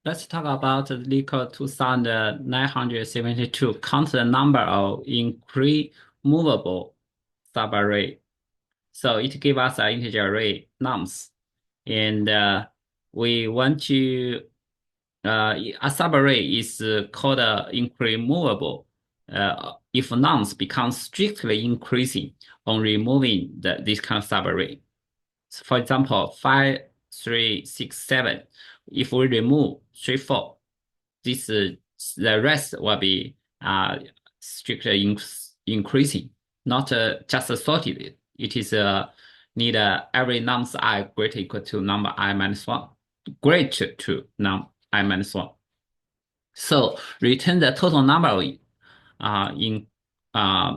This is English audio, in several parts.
Let's talk about the Lico 2972. Count the number of incremovable subarray. So it gives us an integer array nums, and we want to a subarray is called incremovable if nums become strictly increasing on removing this kind of subarray. So for example, 5, 3, 6, 7. If we remove 3, 4, this the rest will be strictly increasing, not just sorted. It is need every nums I greater equal to number I minus 1, greater to num I minus 1. So return the total number of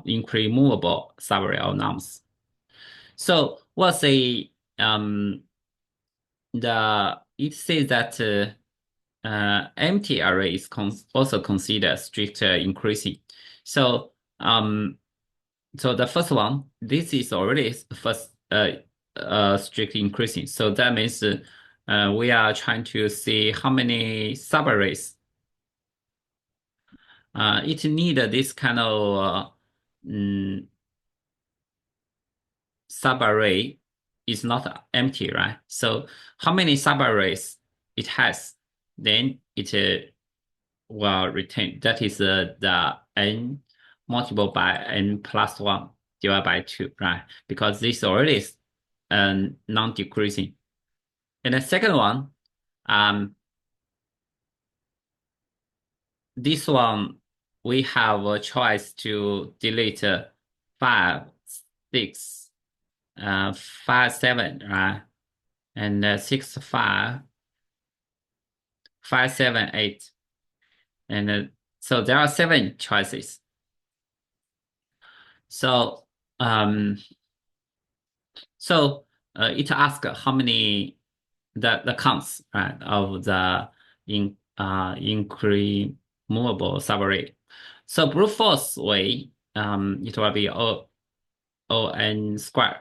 incremovable subarray of nums. So what's it says that empty array is also considered strict increasing. So so the first one, this is already first strict increasing. So that means we are trying to see how many subarrays. It need this kind of subarray is not empty, right? So how many subarrays it has, then it will return. That is the n multiplied by n plus 1 divided by 2, right? Because this already is non-decreasing. And the second one, this one, we have a choice to delete 5, 6, 5, 7, right? And 6, 5, 5, 7, 8. And so there are 7 choices. So it asks how many the counts, right, of the incremovable subarray. So brute force way, it will be O n squared.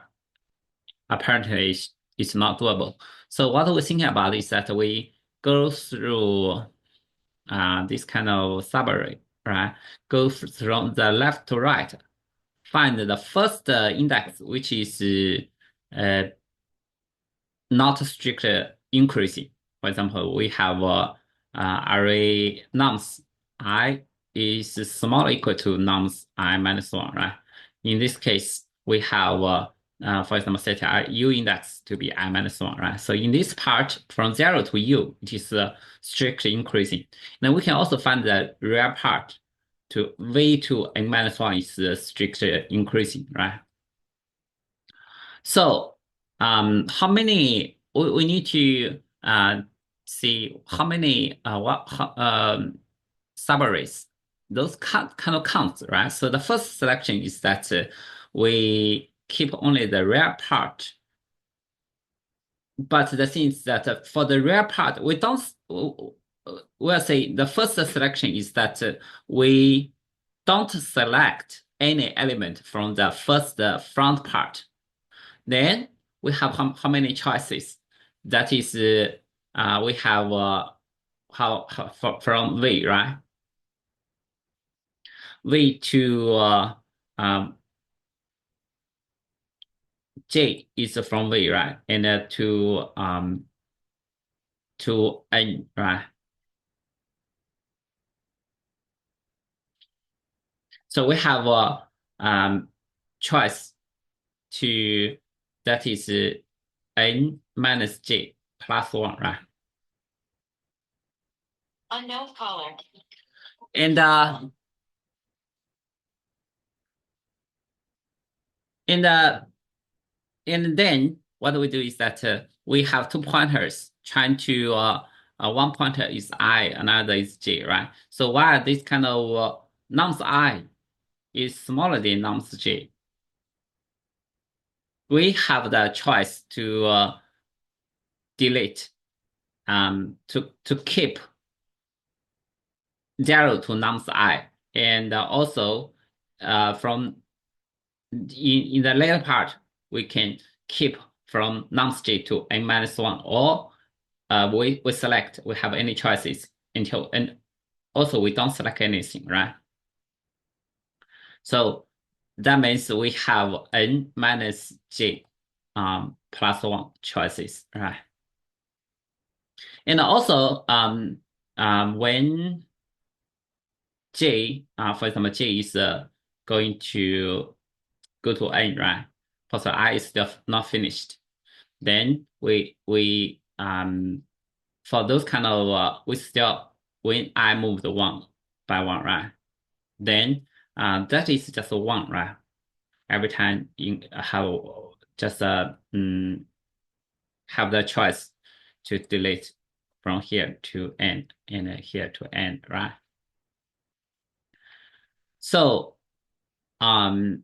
Apparently, it's not doable. So what we're thinking about is that we go through this kind of subarray, right? Go from the left to right, find the first index, which is not strictly increasing. For example, we have array nums I is small or equal to nums I minus 1, right? In this case, we have, for example, set our u index to be I minus 1, right? So in this part, from 0 to u, it is strictly increasing. Then we can also find the real part to v to n minus 1 is strictly increasing, right? So how many we need to see how many subarrays, those kind of counts, right? So the first selection is that we keep only the real part. But the thing is that for the real part, we don't, we'll say the first selection is that we don't select any element from the first front part. Then we have how many choices? That is, we have from V, right? V to J is from V, right? And to N, right? So we have a choice to that is N minus J plus 1, right? Unknown caller. And and then what we do is that we have 2 pointers trying to one pointer is I, another is J, right? So while this kind of nums I is smaller than nums J, we have the choice to delete to keep 0 to nums I, and also from in the later part we can keep from nums J to n minus 1, or we select, we have any choices until, and also we don't select anything, right? So that means we have n minus j plus 1 choices, right? And also when j, for example, j is going to go to n, right? Because I is still not finished. Then we for those kind of we still, when I move the one by one, right? Then that is just a one, right? Every time you have just have the choice to delete from here to end and here to end, right? So um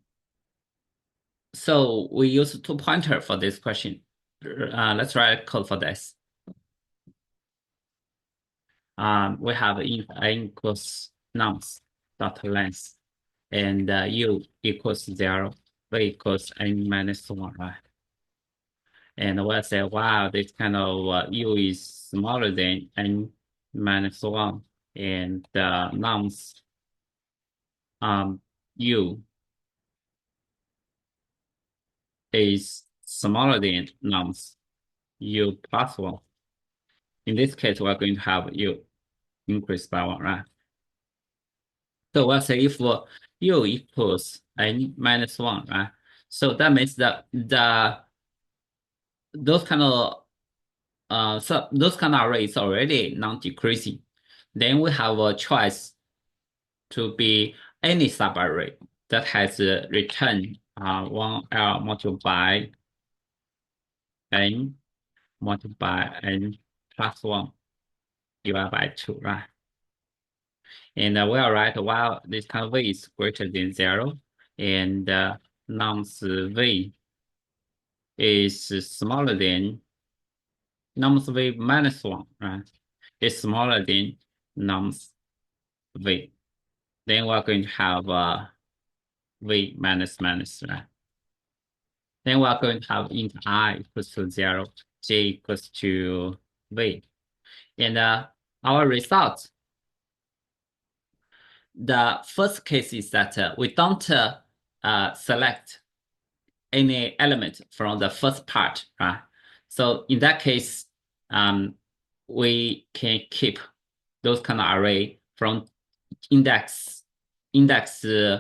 so we use two pointer for this question. Let's write code for this. We have if n equals nums dot length and u equals 0, v equals n minus 1, right? And we'll say, wow, this kind of u is smaller than n minus 1, and nums u is smaller than nums u plus 1. In this case, we're going to have u increase by 1, right? So we'll say if u equals n minus 1, right? So that means that those kind of so those kind of arrays already non-decreasing. Then we have a choice to be any subarray that has return 1L multiplied by n multiplied by n plus 1 divided by 2, right? And we are right, while this kind of v is greater than 0, and nums v is smaller than nums v minus 1, right? Is smaller than nums v. Then we're going to have v minus minus, right? Then we're going to have int I equals to 0, j equals to v. And our result, the first case is that we don't select any element from the first part, right? So in that case, we can keep those kind of array from index index v,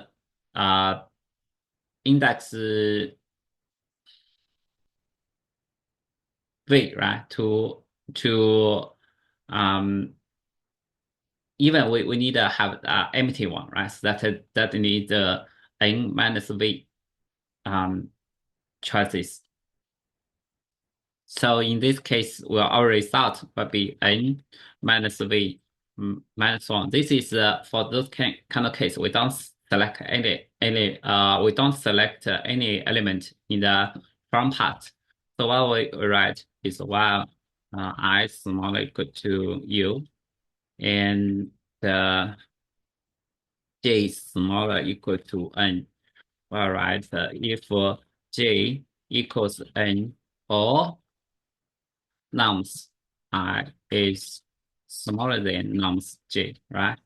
right? To even we need to have empty one, right? So that need n minus v choices. So in this case, well, our result will be n minus v minus 1. This is for those kind of case, we don't select we don't select any element in the front part. So what we write is while I smaller equal to u, and the j is smaller equal to n. All right, if j equals n, or nums I is smaller than nums j, right?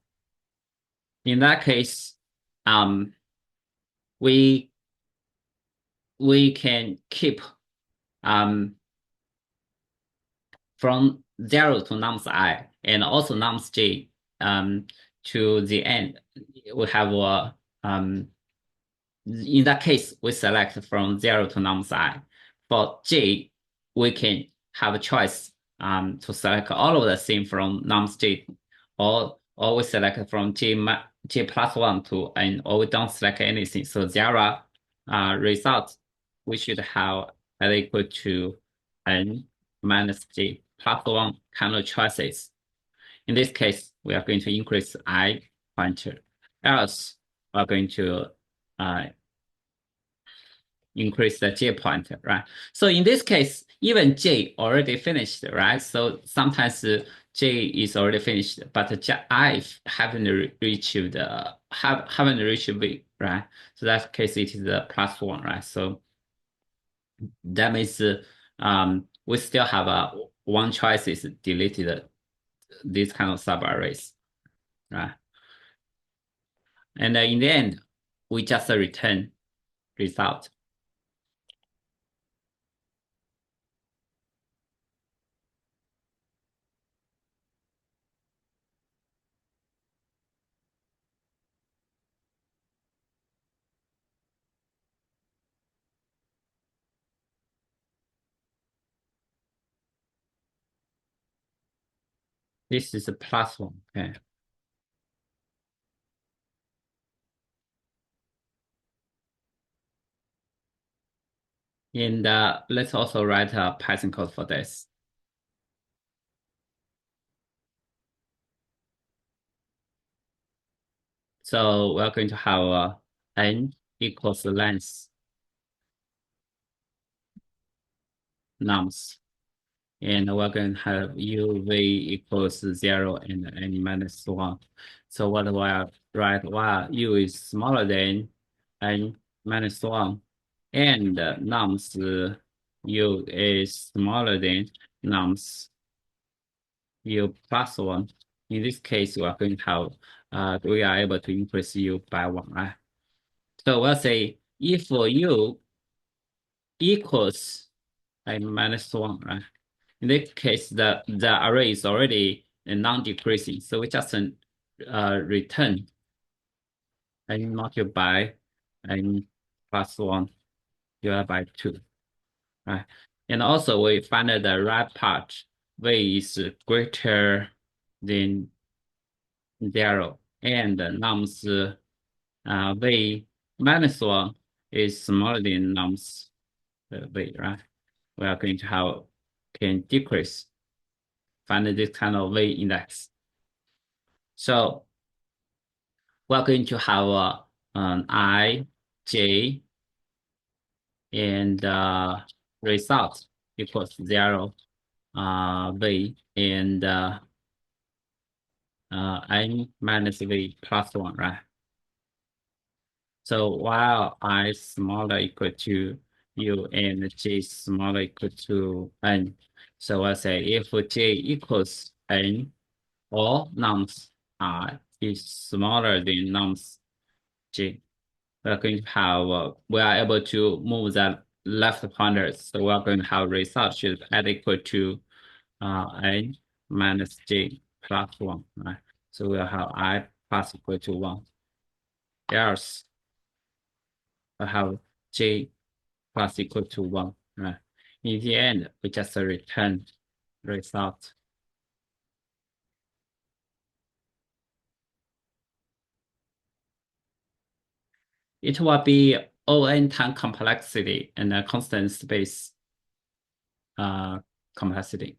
In that case, we can keep from 0 to nums I and also nums j to the end. We have in that case, we select from 0 to nums I. For j, we can have a choice to select all of the same from nums j, or we select from j plus 1 to n, or we don't select anything. So 0 result, we should have L equal to n minus j plus 1 kind of choices. In this case, we are going to increase I pointer. Else, we are going to increase the j pointer, right? So in this case, even j already finished, right? So sometimes j is already finished, but I haven't reached v, right? So that case it is the plus 1, right? So that means we still have one choice is deleted this kind of subarrays, right? And in the end, we just return result. This is a plus one, okay? And let's also write a Python code for this. So we're going to have n equals length nums. And we're going to have uv equals 0 and n minus 1. So what do I write? While u is smaller than n minus 1, and nums u is smaller than nums u plus 1. In this case, we are going to have we are able to increase u by 1, right? So we'll say if u equals n minus 1, right? In this case, the array is already non-decreasing, so we just return n multiplied by n plus 1 divided by 2, right? And also we find that the right part v is greater than 0, and nums v minus 1 is smaller than nums v, right? We are going to have can decrease, find this kind of v index. So we're going to have an I, J, and result equals 0, v, and n minus v plus 1, right? So while I smaller equal to u and j smaller equal to n, so I say if j equals n, or nums I is smaller than nums j, we're going to have we are able to move that left pointers. So we're going to have result should add equal to n minus j plus 1, right? So we'll have I plus equal to 1. Else we'll have j plus equal to 1, right? In the end, we just return result. It will be O(n) time complexity and a constant space complexity.